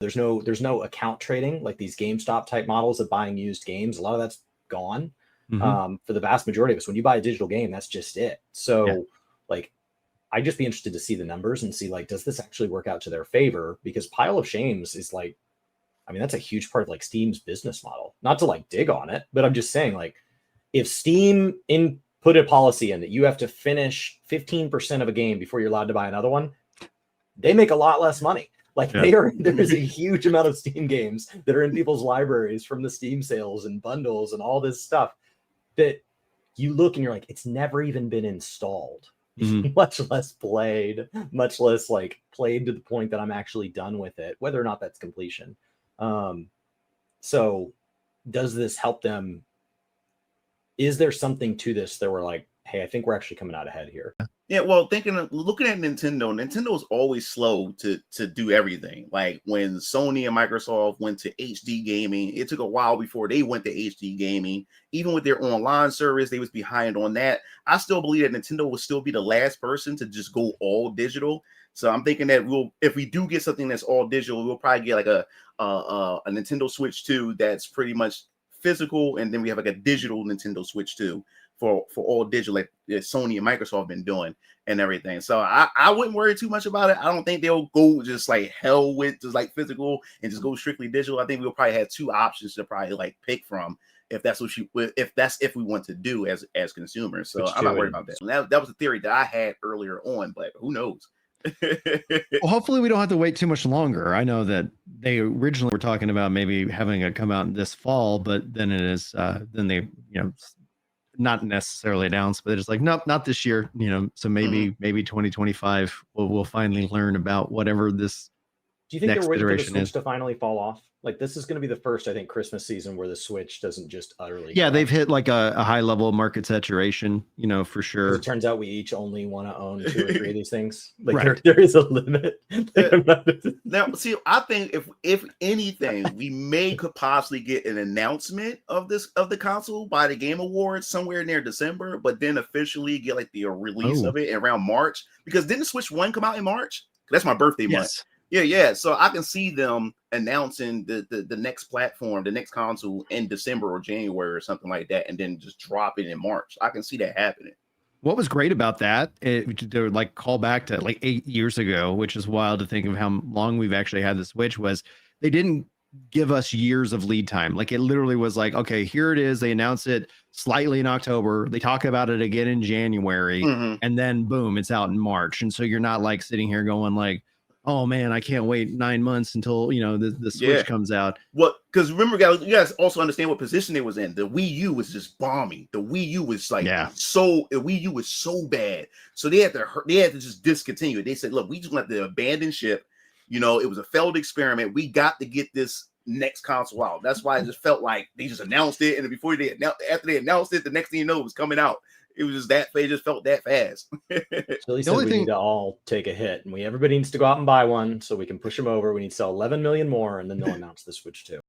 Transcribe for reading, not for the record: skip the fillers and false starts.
There's no account trading like these GameStop type models of buying used games. A lot of that's gone. For the vast majority of us. When you buy a digital game, that's just it. So like, I'd just be interested to see the numbers and see like, does this actually work out to their favor? Because Pile of Shames is like, I mean, that's a huge part of like Steam's business model. Not to like dig on it, but I'm just saying like, if Steam put a policy in that you have to finish 15% of a game before you're allowed to buy another one, they make a lot less money. Like there is a huge amount of Steam games that are in people's libraries from the Steam sales and bundles and all this stuff that you look and you're like, it's never even been installed, much less played, much less like played to the point that I'm actually done with it, whether or not that's completion. So does this help them? Is there something to this that we're like, hey, I think we're actually coming out ahead here? Yeah, well, looking at Nintendo is always slow to do everything. Like when Sony and Microsoft went to HD gaming, it took a while before they went to HD gaming. Even with their online service, they was behind on that. I still believe that Nintendo will still be the last person to just go all digital. So I'm thinking that if we do get something that's all digital, we'll probably get like a Nintendo Switch 2 that's pretty much physical, and then we have like a digital Nintendo Switch 2 for all digital, like Sony and Microsoft have been doing and everything. So I wouldn't worry too much about it. I don't think they'll go just like hell with just like physical and just go strictly digital. I think we'll probably have two options to probably like pick from if we want to do as consumers. So I'm not worried about that. That was a theory that I had earlier on, but who knows? Well, hopefully we don't have to wait too much longer. I know that they originally were talking about maybe having it come out this fall, but then it is then they not necessarily announced, but it's like nope, not this year. So maybe 2025 we'll finally learn about whatever this. Do you think they're waiting for the Switch to finally fall off? Like this is going to be the first, I think, Christmas season where the Switch doesn't just utterly. Yeah, they've hit like a high level of market saturation, for sure. It turns out we each only want to own 2 or 3 of these things. Like there is a limit. Now, see, I think if anything, we could possibly get an announcement of the console by the Game Awards somewhere near December, but then officially get like the release of it around March. Because didn't Switch 1 come out in March? That's my birthday month. Yeah. So I can see them announcing the next platform, the next console in December or January or something like that, and then just drop it in March. I can see that happening. What was great about that, to like call back to like 8 years ago, which is wild to think of how long we've actually had the Switch, was they didn't give us years of lead time. Like it literally was like, okay, here it is. They announce it slightly in October. They talk about it again in January, and then boom, it's out in March. And so you're not like sitting here going like, oh man, I can't wait 9 months until the Switch comes out. Well, because remember, guys, you guys also understand what position it was in. The Wii U was just bombing. The Wii U was like the Wii U was so bad, so they had to just discontinue it. They said, look, we just want to abandon ship. It was a failed experiment. We got to get this next console out. That's why it just felt like they just announced it, and after they announced it, the next thing you know, it was coming out. It was just that it just felt that fast. So at least we need to all take a hit, and everybody needs to go out and buy one so we can push them over. We need to sell 11 million more, and then they'll announce the Switch 2.